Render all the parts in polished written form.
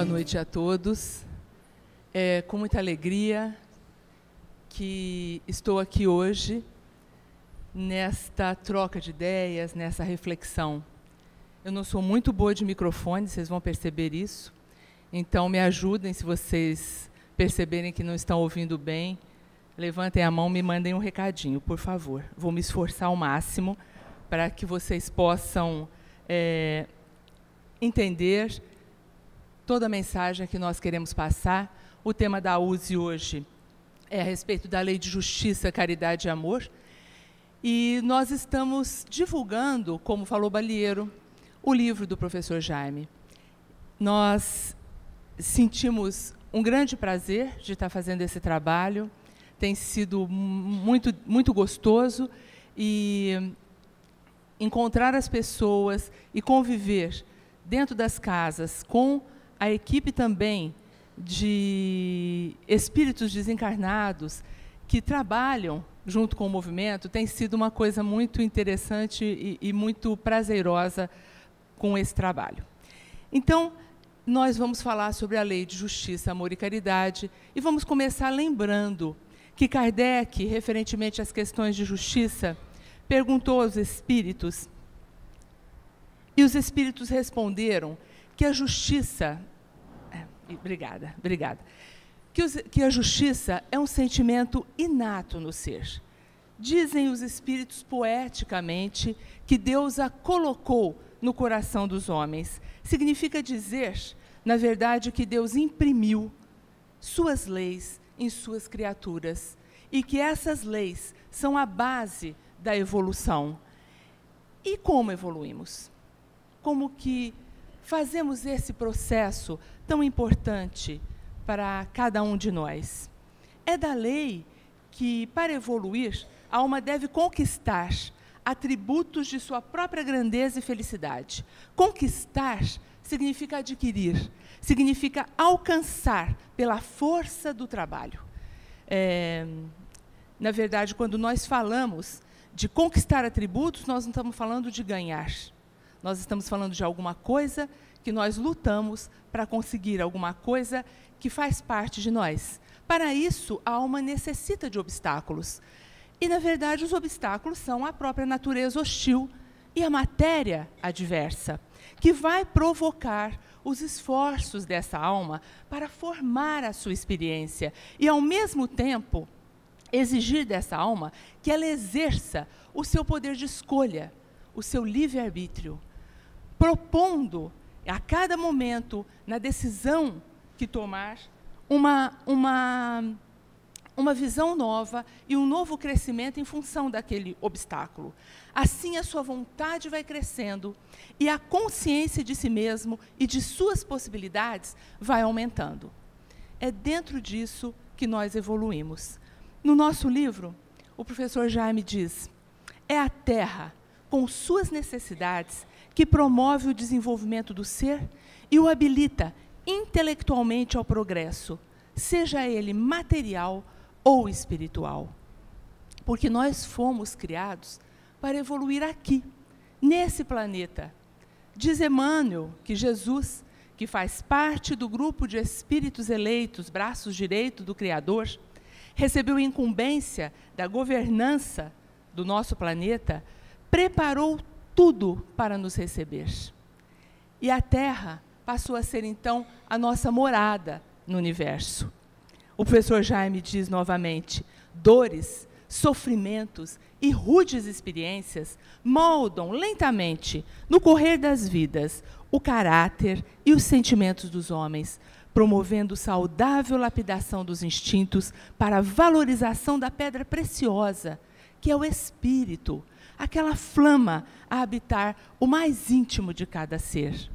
Boa noite a todos. É com muita alegria que estou aqui hoje nesta troca de ideias, nessa reflexão. Eu não sou muito boa de microfone, vocês vão perceber isso. Então, me ajudem, se vocês perceberem que não estão ouvindo bem, levantem a mão, me mandem um recadinho, por favor. Vou me esforçar ao máximo para que vocês possam entender toda a mensagem que nós queremos passar. O tema da USE hoje é a respeito da Lei de Justiça, Caridade e Amor. E nós estamos divulgando, como falou Balieiro, o livro do professor Jaime. Nós sentimos um grande prazer de estar fazendo esse trabalho. Tem sido muito gostoso e encontrar as pessoas e conviver dentro das casas com a equipe também de espíritos desencarnados que trabalham junto com o movimento tem sido uma coisa muito interessante e muito prazerosa com esse trabalho. Então, nós vamos falar sobre a Lei de Justiça, Amor e Caridade e vamos começar lembrando que Kardec, referentemente às questões de justiça, perguntou aos espíritos, e os espíritos responderam que a justiça... Obrigada. Que a justiça é um sentimento inato no ser. Dizem os espíritos poeticamente que Deus a colocou no coração dos homens. Significa dizer, na verdade, que Deus imprimiu suas leis em suas criaturas e que essas leis são a base da evolução. E como evoluímos? Como que fazemos esse processo tão importante para cada um de nós? É da lei que, para evoluir, a alma deve conquistar atributos de sua própria grandeza e felicidade. Conquistar significa adquirir, significa alcançar pela força do trabalho. Na verdade, quando nós falamos de conquistar atributos, nós não estamos falando de ganhar. Nós estamos falando de alguma coisa que nós lutamos para conseguir, alguma coisa que faz parte de nós. Para isso, a alma necessita de obstáculos. E, na verdade, os obstáculos são a própria natureza hostil e a matéria adversa, que vai provocar os esforços dessa alma para formar a sua experiência e, ao mesmo tempo, exigir dessa alma que ela exerça o seu poder de escolha, o seu livre-arbítrio, propondo a cada momento, na decisão que tomar, uma visão nova e um novo crescimento em função daquele obstáculo. Assim, a sua vontade vai crescendo e a consciência de si mesmo e de suas possibilidades vai aumentando. É dentro disso que nós evoluímos. No nosso livro, o professor Jaime diz: é a Terra, com suas necessidades, que promove o desenvolvimento do ser e o habilita intelectualmente ao progresso, seja ele material ou espiritual. Porque nós fomos criados para evoluir aqui, nesse planeta. Diz Emmanuel que Jesus, que faz parte do grupo de espíritos eleitos, braços direitos do Criador, recebeu a incumbência da governança do nosso planeta, preparou tudo para nos receber. E a Terra passou a ser, então, a nossa morada no universo. O professor Jaime diz novamente: dores, sofrimentos e rudes experiências moldam lentamente, no correr das vidas, o caráter e os sentimentos dos homens, promovendo saudável lapidação dos instintos para a valorização da pedra preciosa, que é o espírito, aquela flama a habitar o mais íntimo de cada ser.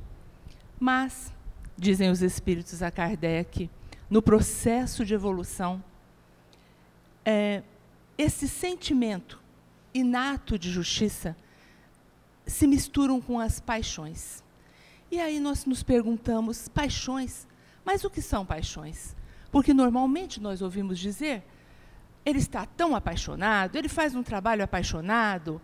Mas, dizem os espíritos a Kardec, no processo de evolução, esse sentimento inato de justiça se misturam com as paixões. E aí nós nos perguntamos: paixões? Mas o que são paixões? Porque normalmente nós ouvimos dizer: ele está tão apaixonado, ele faz um trabalho apaixonado,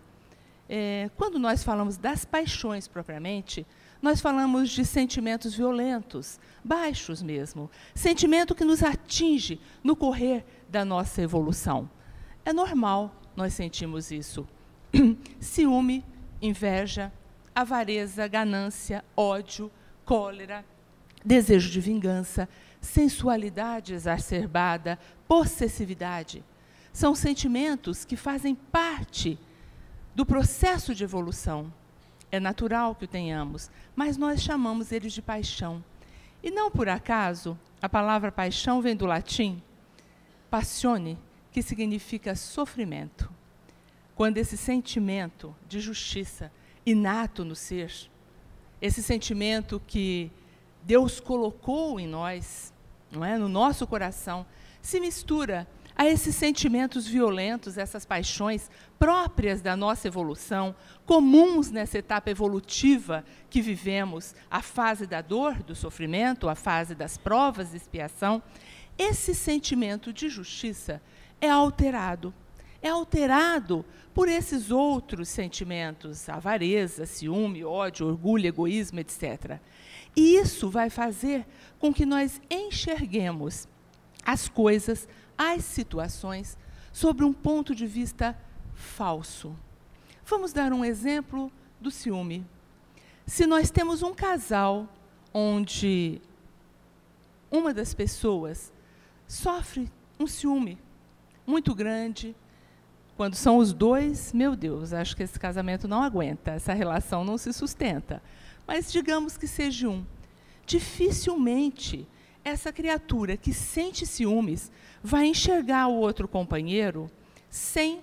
quando nós falamos das paixões propriamente, nós falamos de sentimentos violentos, baixos mesmo, sentimento que nos atinge no correr da nossa evolução. É normal nós sentimos isso. Ciúme, inveja, avareza, ganância, ódio, cólera, desejo de vingança, sensualidade exacerbada, possessividade. São sentimentos que fazem parte do processo de evolução. É natural que o tenhamos, mas nós chamamos eles de paixão. E não por acaso, a palavra paixão vem do latim passione, que significa sofrimento. Quando esse sentimento de justiça inato no ser, esse sentimento que Deus colocou em nós, não é, no nosso coração, se mistura a esses sentimentos violentos, essas paixões próprias da nossa evolução, comuns nessa etapa evolutiva que vivemos, a fase da dor, do sofrimento, a fase das provas de expiação, esse sentimento de justiça é alterado por esses outros sentimentos, avareza, ciúme, ódio, orgulho, egoísmo, etc. E isso vai fazer com que nós enxerguemos as coisas, as situações, sobre um ponto de vista falso. Vamos dar um exemplo do ciúme. Se nós temos um casal onde uma das pessoas sofre um ciúme muito grande, quando são os dois, meu Deus, acho que esse casamento não aguenta, essa relação não se sustenta. Mas digamos que seja um. Dificilmente essa criatura que sente ciúmes vai enxergar o outro companheiro sem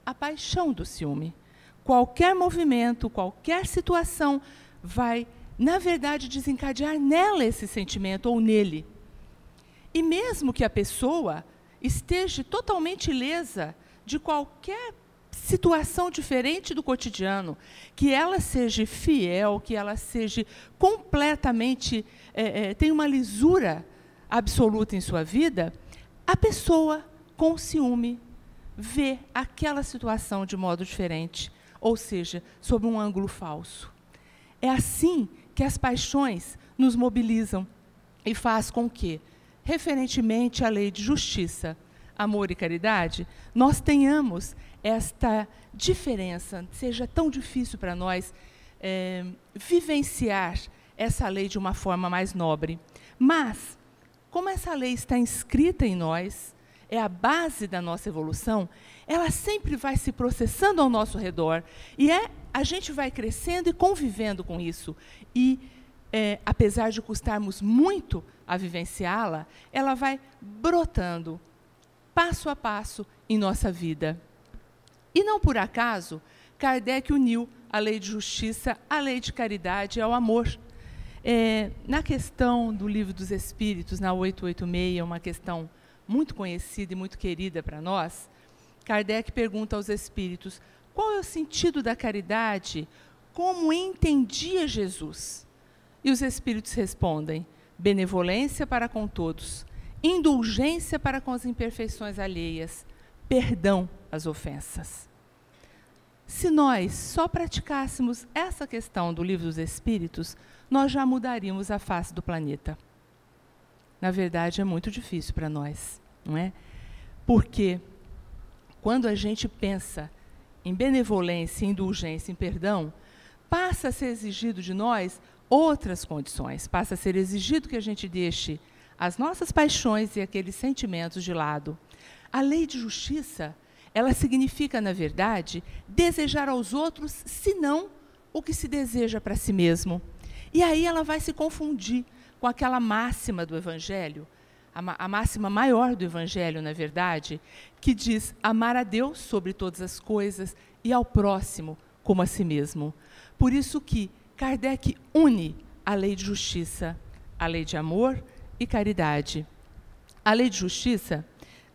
a paixão do ciúme. Qualquer movimento, qualquer situação vai, na verdade, desencadear nela esse sentimento ou nele. E mesmo que a pessoa esteja totalmente ilesa de qualquer situação diferente do cotidiano, que ela seja fiel, que ela seja completamente, tenha uma lisura absoluta em sua vida, a pessoa com ciúme vê aquela situação de modo diferente, ou seja, sob um ângulo falso. É assim que as paixões nos mobilizam e faz com que, referentemente à lei de justiça, amor e caridade, nós tenhamos esta diferença, seja tão difícil para nós vivenciar essa lei de uma forma mais nobre. Mas, como essa lei está inscrita em nós, é a base da nossa evolução, ela sempre vai se processando ao nosso redor, e a gente vai crescendo e convivendo com isso. E, apesar de custarmos muito a vivenciá-la, ela vai brotando, passo a passo, em nossa vida. E não por acaso, Kardec uniu a lei de justiça, a lei de caridade ao amor. Na questão do Livro dos Espíritos, na 886, uma questão muito conhecida e muito querida para nós, Kardec pergunta aos espíritos, qual é o sentido da caridade, como entendia Jesus? E os espíritos respondem, benevolência para com todos, indulgência para com as imperfeições alheias, perdão às ofensas. Se nós só praticássemos essa questão do Livro dos Espíritos, nós já mudaríamos a face do planeta. Na verdade, é muito difícil para nós, não é? Porque quando a gente pensa em benevolência, em indulgência, em perdão, passa a ser exigido de nós outras condições, passa a ser exigido que a gente deixe as nossas paixões e aqueles sentimentos de lado. A lei de justiça, ela significa, na verdade, desejar aos outros, senão o que se deseja para si mesmo. E aí ela vai se confundir com aquela máxima do Evangelho, a máxima maior do Evangelho, na verdade, que diz amar a Deus sobre todas as coisas e ao próximo como a si mesmo. Por isso que Kardec une a lei de justiça, a lei de amor e caridade. A lei de justiça,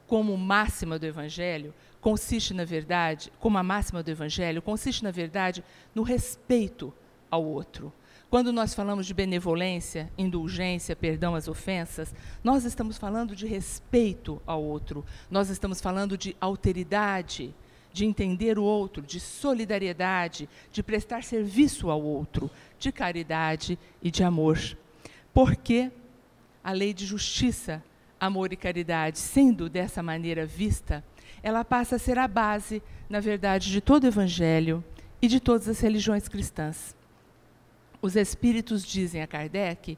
como máxima do Evangelho, consiste, na verdade, como a máxima do Evangelho, consiste, na verdade, no respeito ao outro. Quando nós falamos de benevolência, indulgência, perdão às ofensas, nós estamos falando de respeito ao outro, nós estamos falando de alteridade, de entender o outro, de solidariedade, de prestar serviço ao outro, de caridade e de amor. Porque a lei de justiça, amor e caridade, sendo dessa maneira vista, ela passa a ser a base, na verdade, de todo o Evangelho e de todas as religiões cristãs. Os Espíritos dizem a Kardec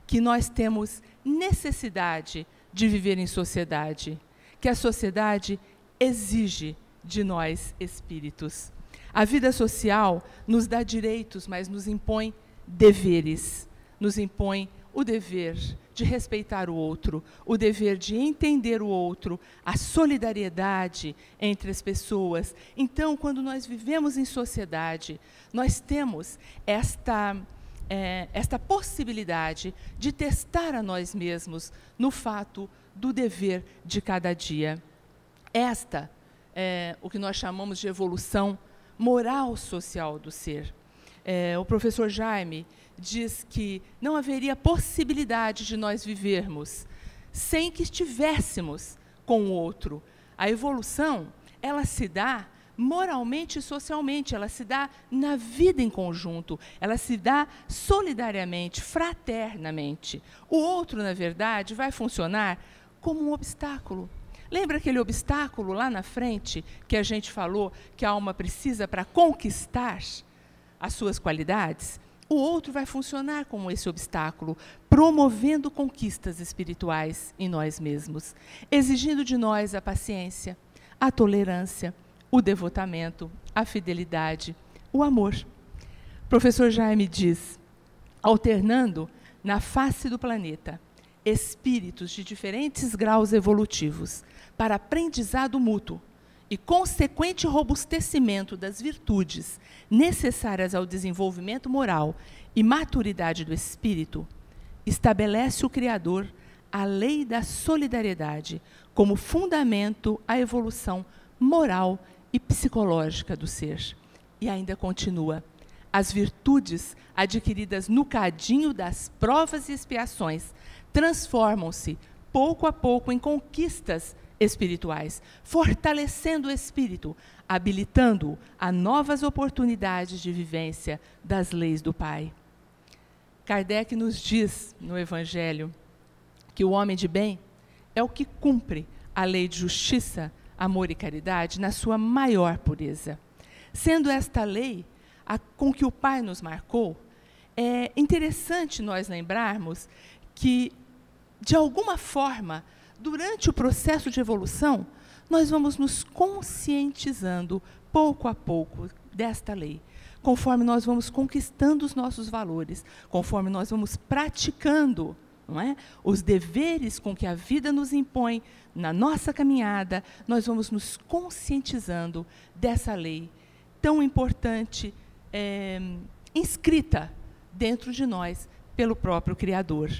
que nós temos necessidade de viver em sociedade, que a sociedade exige de nós espíritos. A vida social nos dá direitos, mas nos impõe deveres, nos impõe o dever de respeitar o outro, o dever de entender o outro, a solidariedade entre as pessoas. Então, quando nós vivemos em sociedade, nós temos esta possibilidade de testar a nós mesmos no fato do dever de cada dia. Esta é o que nós chamamos de evolução moral social do ser. O professor Jaime diz que não haveria possibilidade de nós vivermos sem que estivéssemos com o outro. A evolução, ela se dá moralmente e socialmente, ela se dá na vida em conjunto, ela se dá solidariamente, fraternamente. O outro, na verdade, vai funcionar como um obstáculo. Lembra aquele obstáculo lá na frente que a gente falou que a alma precisa para conquistar as suas qualidades? O outro vai funcionar como esse obstáculo, promovendo conquistas espirituais em nós mesmos, exigindo de nós a paciência, a tolerância, o devotamento, a fidelidade, o amor. O professor Jaime diz, alternando na face do planeta espíritos de diferentes graus evolutivos para aprendizado mútuo e consequente robustecimento das virtudes necessárias ao desenvolvimento moral e maturidade do espírito, estabelece o Criador a lei da solidariedade como fundamento à evolução moral e psicológica do ser. E ainda continua, as virtudes adquiridas no cadinho das provas e expiações transformam-se pouco a pouco em conquistas espirituais, fortalecendo o espírito, habilitando-o a novas oportunidades de vivência das leis do Pai. Kardec nos diz no Evangelho que o homem de bem é o que cumpre a lei de justiça, amor e caridade na sua maior pureza. Sendo esta lei com que o Pai nos marcou, é interessante nós lembrarmos que, de alguma forma, durante o processo de evolução, nós vamos nos conscientizando pouco a pouco desta lei, conforme nós vamos conquistando os nossos valores, conforme nós vamos praticando, não é? Os deveres com que a vida nos impõe na nossa caminhada, nós vamos nos conscientizando dessa lei tão importante, inscrita dentro de nós pelo próprio Criador.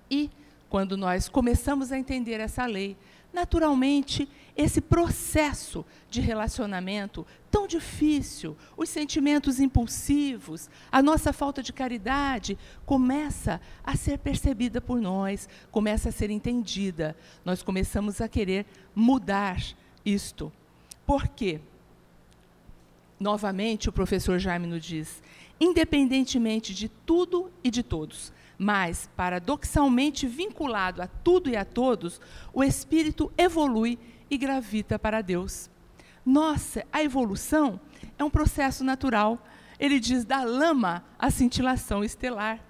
E, quando nós começamos a entender essa lei, naturalmente, esse processo de relacionamento tão difícil, os sentimentos impulsivos, a nossa falta de caridade, começa a ser percebida por nós, começa a ser entendida. Nós começamos a querer mudar isto. Por quê? Novamente, o professor Jaime nos diz, independentemente de tudo e de todos, mas, paradoxalmente vinculado a tudo e a todos, o espírito evolui e gravita para Deus. Nossa, a evolução é um processo natural. Ele diz, da lama à cintilação estelar.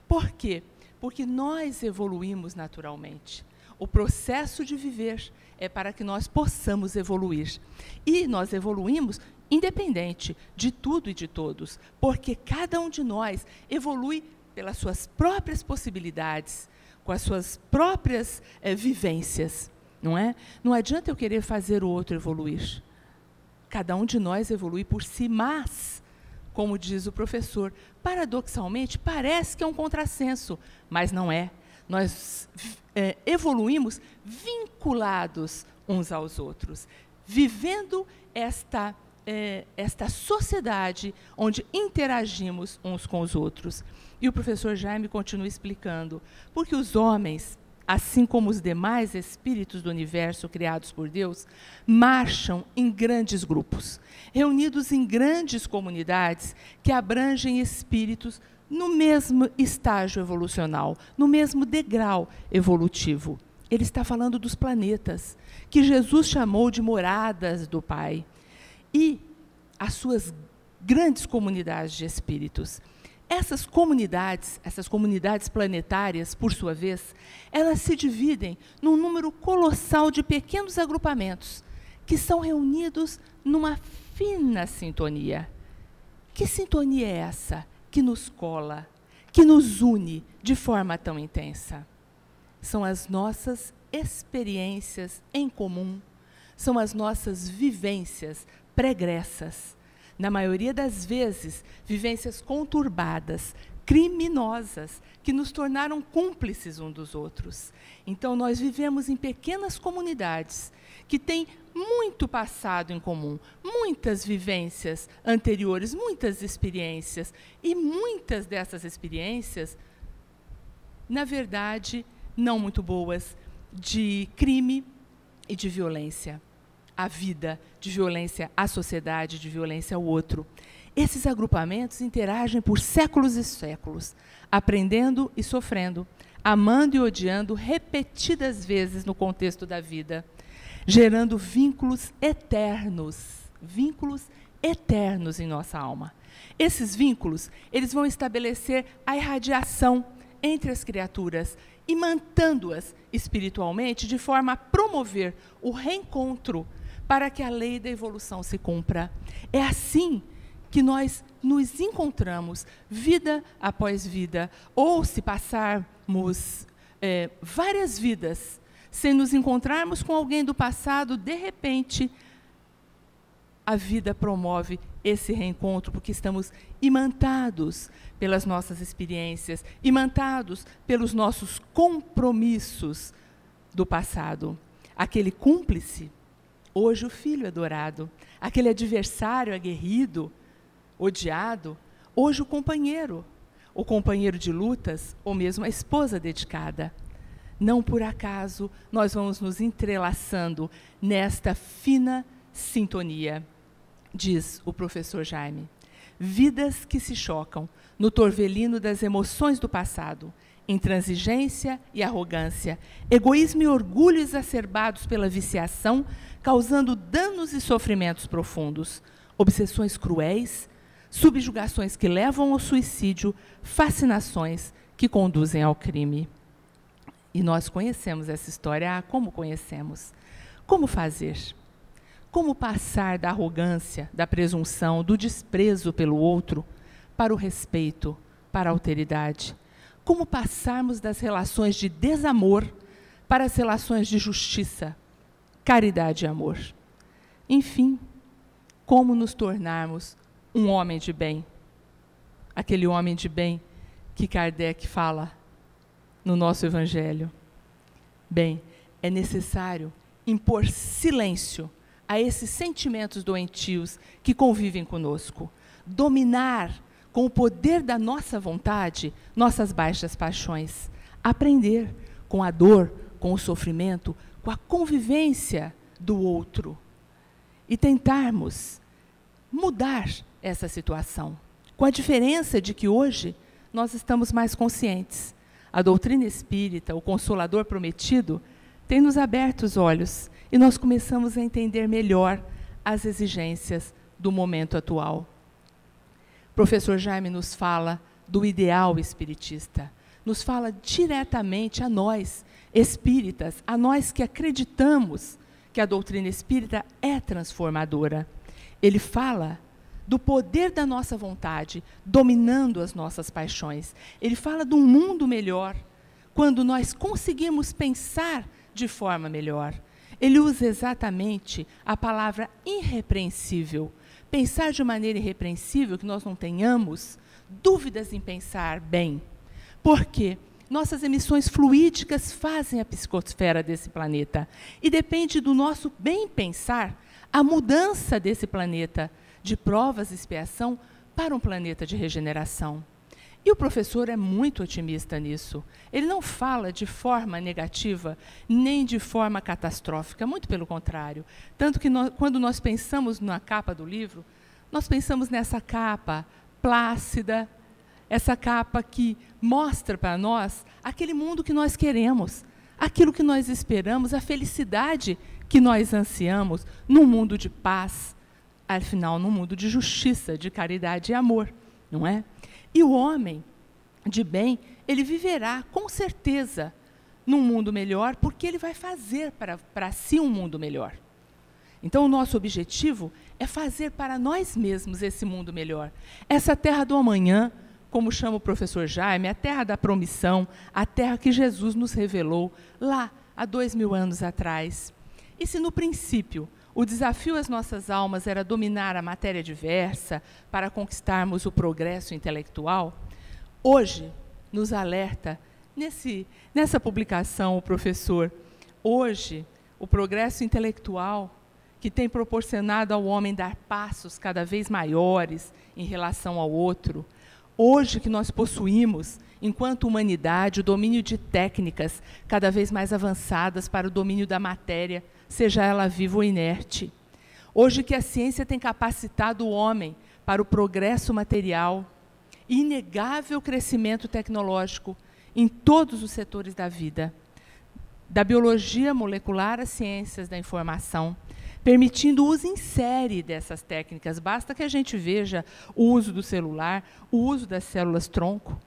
Por quê? Porque nós evoluímos naturalmente. O processo de viver é para que nós possamos evoluir. E nós evoluímos independente de tudo e de todos, porque cada um de nós evolui pelas suas próprias possibilidades, com as suas próprias vivências, não é? Não adianta eu querer fazer o outro evoluir. Cada um de nós evolui por si, mas, como diz o professor, paradoxalmente parece que é um contrassenso, mas não é. Nós evoluímos vinculados uns aos outros, vivendo esta sociedade onde interagimos uns com os outros. E o professor Jaime continua explicando, porque os homens assim como os demais espíritos do universo criados por Deus, marcham em grandes grupos, reunidos em grandes comunidades que abrangem espíritos no mesmo estágio evolucional, no mesmo degrau evolutivo. Ele está falando dos planetas, que Jesus chamou de moradas do Pai, e as suas grandes comunidades de espíritos. Essas comunidades planetárias, por sua vez, elas se dividem num número colossal de pequenos agrupamentos, que são reunidos numa fina sintonia. Que sintonia é essa que nos cola, que nos une de forma tão intensa? São as nossas experiências em comum, são as nossas vivências pregressas. Na maioria das vezes, vivências conturbadas, criminosas, que nos tornaram cúmplices uns dos outros. Então, nós vivemos em pequenas comunidades que têm muito passado em comum, muitas vivências anteriores, muitas experiências. E muitas dessas experiências, na verdade, não muito boas, de crime e de violência à vida, de violência à sociedade, de violência ao outro. Esses agrupamentos interagem por séculos e séculos, aprendendo e sofrendo, amando e odiando repetidas vezes no contexto da vida, gerando vínculos eternos em nossa alma. Esses vínculos, eles vão estabelecer a irradiação entre as criaturas e mantendo-as espiritualmente de forma a promover o reencontro para que a lei da evolução se cumpra. É assim que nós nos encontramos, vida após vida, ou se passarmos várias vidas sem nos encontrarmos com alguém do passado, de repente, a vida promove esse reencontro, porque estamos imantados pelas nossas experiências, imantados pelos nossos compromissos do passado. Aquele cúmplice, hoje o filho adorado, aquele adversário aguerrido, odiado, hoje o companheiro de lutas, ou mesmo a esposa dedicada. Não por acaso nós vamos nos entrelaçando nesta fina sintonia, diz o professor Jaime. Vidas que se chocam no torvelino das emoções do passado, intransigência e arrogância, egoísmo e orgulho exacerbados pela viciação, causando danos e sofrimentos profundos, obsessões cruéis, subjugações que levam ao suicídio, fascinações que conduzem ao crime. E nós conhecemos essa história. Como conhecemos? Como fazer? Como passar da arrogância, da presunção, do desprezo pelo outro, para o respeito, para a alteridade? Como passarmos das relações de desamor para as relações de justiça, caridade e amor? Enfim, como nos tornarmos um homem de bem? Aquele homem de bem que Kardec fala no nosso Evangelho. Bem, é necessário impor silêncio a esses sentimentos doentios que convivem conosco, dominar com o poder da nossa vontade nossas baixas paixões, aprender com a dor, com o sofrimento, com a convivência do outro e tentarmos mudar essa situação, com a diferença de que hoje nós estamos mais conscientes. A doutrina espírita, o Consolador Prometido, tem nos aberto os olhos e nós começamos a entender melhor as exigências do momento atual. O professor Jaime nos fala do ideal espiritista, nos fala diretamente a nós, espíritas, a nós que acreditamos que a doutrina espírita é transformadora. Ele fala do poder da nossa vontade, dominando as nossas paixões. Ele fala de um mundo melhor, quando nós conseguimos pensar de forma melhor. Ele usa exatamente a palavra irrepreensível. Pensar de maneira irrepreensível, que nós não tenhamos dúvidas em pensar bem. Porque nossas emissões fluídicas fazem a psicosfera desse planeta. E depende do nosso bem pensar a mudança desse planeta de provas e expiação para um planeta de regeneração. E o professor é muito otimista nisso. Ele não fala de forma negativa, nem de forma catastrófica, muito pelo contrário. Tanto que quando nós pensamos na capa do livro, nós pensamos nessa capa plácida, essa capa que mostra para nós aquele mundo que nós queremos, aquilo que nós esperamos, a felicidade que nós ansiamos num mundo de paz, afinal, num mundo de justiça, de caridade e amor, não é? E o homem de bem, ele viverá com certeza num mundo melhor, porque ele vai fazer para si um mundo melhor. Então, o nosso objetivo é fazer para nós mesmos esse mundo melhor. Essa terra do amanhã, como chama o professor Jaime, a terra da promissão, a terra que Jesus nos revelou lá há 2000 anos atrás. E se no princípio o desafio às nossas almas era dominar a matéria diversa para conquistarmos o progresso intelectual, hoje nos alerta, nessa publicação, o professor, hoje o progresso intelectual que tem proporcionado ao homem dar passos cada vez maiores em relação ao outro, hoje que nós possuímos, enquanto humanidade, o domínio de técnicas cada vez mais avançadas para o domínio da matéria, seja ela viva ou inerte. Hoje que a ciência tem capacitado o homem para o progresso material e inegável crescimento tecnológico em todos os setores da vida, da biologia molecular às ciências da informação, permitindo o uso em série dessas técnicas. Basta que a gente veja o uso do celular, o uso das células-tronco.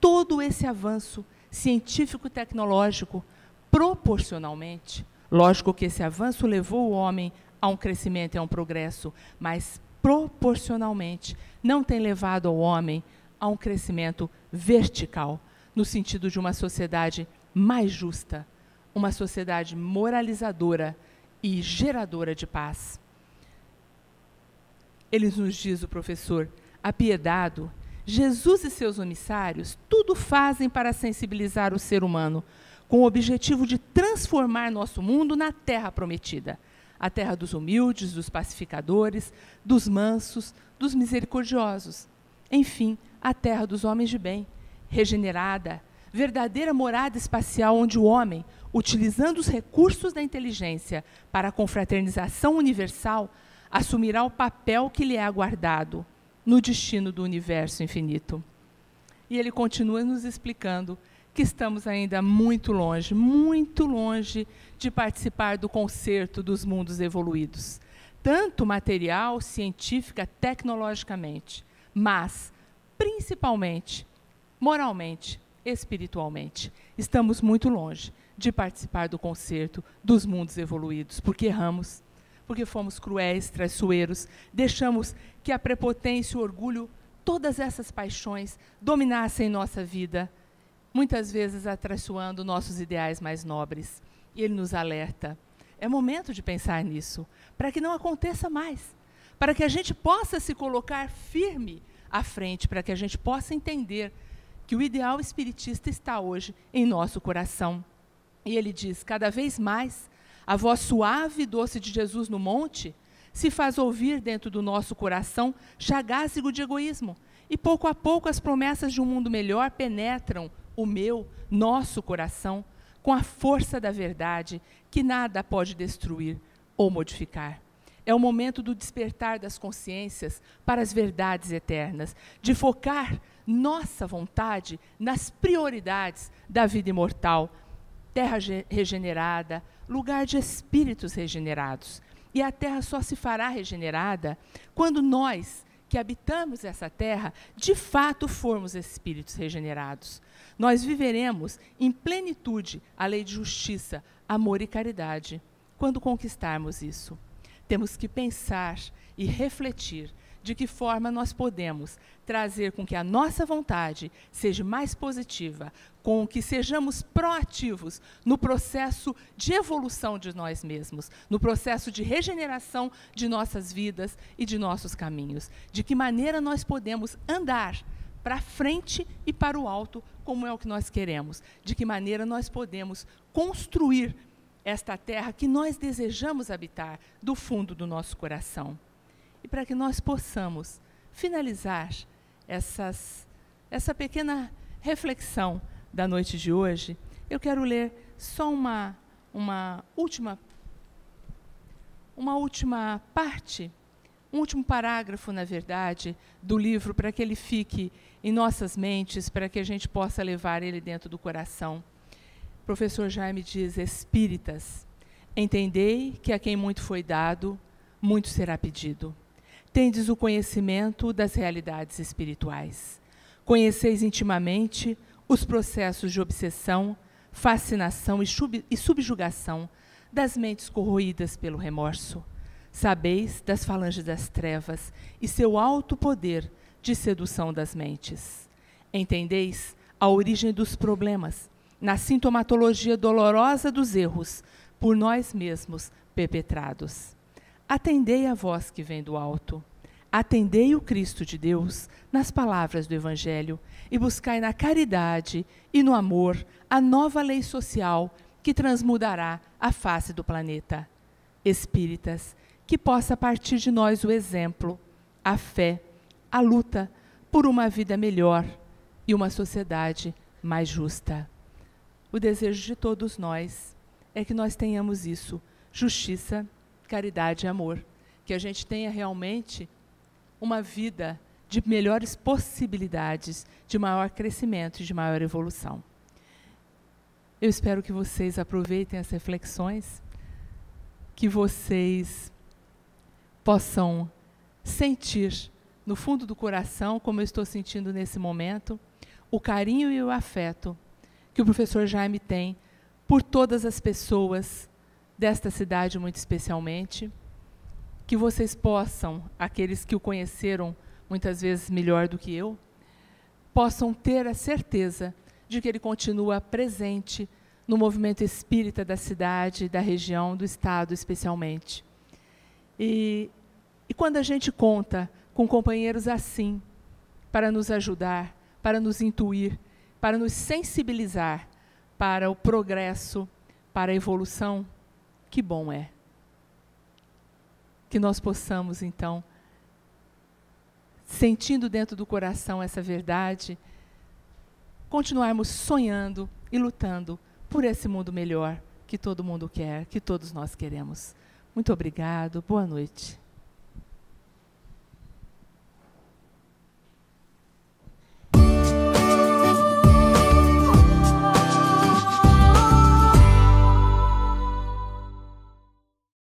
Todo esse avanço científico-tecnológico, proporcionalmente, lógico que esse avanço levou o homem a um crescimento e a um progresso, mas proporcionalmente não tem levado ao homem a um crescimento vertical, no sentido de uma sociedade mais justa, uma sociedade moralizadora e geradora de paz. Ele nos diz, o professor, apiedado, Jesus e seus emissários tudo fazem para sensibilizar o ser humano, com o objetivo de transformar nosso mundo na terra prometida, a terra dos humildes, dos pacificadores, dos mansos, dos misericordiosos, enfim, a terra dos homens de bem, regenerada, verdadeira morada espacial onde o homem, utilizando os recursos da inteligência para a confraternização universal, assumirá o papel que lhe é aguardado no destino do universo infinito. E ele continua nos explicando que estamos ainda muito longe de participar do concerto dos mundos evoluídos, tanto material, científica, tecnologicamente, mas, principalmente, moralmente, espiritualmente. Estamos muito longe de participar do concerto dos mundos evoluídos, porque erramos, porque fomos cruéis, traiçoeiros, deixamos que a prepotência, o orgulho, todas essas paixões dominassem nossa vida, muitas vezes atraiçoando nossos ideais mais nobres. E ele nos alerta. É momento de pensar nisso, para que não aconteça mais, para que a gente possa se colocar firme à frente, para que a gente possa entender que o ideal espiritista está hoje em nosso coração. E ele diz, cada vez mais, a voz suave e doce de Jesus no monte se faz ouvir dentro do nosso coração chagásego de egoísmo. E pouco a pouco as promessas de um mundo melhor penetram o nosso coração, com a força da verdade, que nada pode destruir ou modificar. É o momento do despertar das consciências para as verdades eternas, de focar nossa vontade nas prioridades da vida imortal, terra regenerada, lugar de espíritos regenerados. E a terra só se fará regenerada quando nós, que habitamos essa terra, de fato formos espíritos regenerados. Nós viveremos em plenitude a lei de justiça, amor e caridade. Quando conquistarmos isso, temos que pensar e refletir de que forma nós podemos trazer com que a nossa vontade seja mais positiva, com que sejamos proativos no processo de evolução de nós mesmos, no processo de regeneração de nossas vidas e de nossos caminhos. De que maneira nós podemos andar para frente e para o alto, como é o que nós queremos. De que maneira nós podemos construir esta terra que nós desejamos habitar do fundo do nosso coração. E para que nós possamos finalizar essas essa pequena reflexão da noite de hoje, eu quero ler só uma última parte, um último parágrafo, na verdade, do livro, para que ele fique em nossas mentes, para que a gente possa levar ele dentro do coração. O professor Jaime diz: espíritas, entendei que a quem muito foi dado, muito será pedido. Tendes o conhecimento das realidades espirituais. Conheceis intimamente os processos de obsessão, fascinação e subjugação das mentes corroídas pelo remorso. Sabeis das falanges das trevas e seu alto poder de sedução das mentes. Entendeis a origem dos problemas na sintomatologia dolorosa dos erros por nós mesmos perpetrados. Atendei a voz que vem do alto. Atendei o Cristo de Deus nas palavras do Evangelho e buscai na caridade e no amor a nova lei social que transmudará a face do planeta. Espíritas, que possa partir de nós o exemplo, a fé, a luta por uma vida melhor e uma sociedade mais justa. O desejo de todos nós é que nós tenhamos isso: justiça, caridade e amor. Que a gente tenha realmente uma vida de melhores possibilidades, de maior crescimento e de maior evolução. Eu espero que vocês aproveitem as reflexões, que vocês possam sentir no fundo do coração, como eu estou sentindo nesse momento, o carinho e o afeto que o professor Jaime tem por todas as pessoas desta cidade, muito especialmente. Que vocês possam, aqueles que o conheceram muitas vezes melhor do que eu, possam ter a certeza de que ele continua presente no movimento espírita da cidade, da região, do estado especialmente. E quando a gente conta com companheiros assim, para nos ajudar, para nos intuir, para nos sensibilizar para o progresso, para a evolução, que bom é. Que nós possamos, então, sentindo dentro do coração essa verdade, continuarmos sonhando e lutando por esse mundo melhor que todo mundo quer, que todos nós queremos. Muito obrigado, boa noite.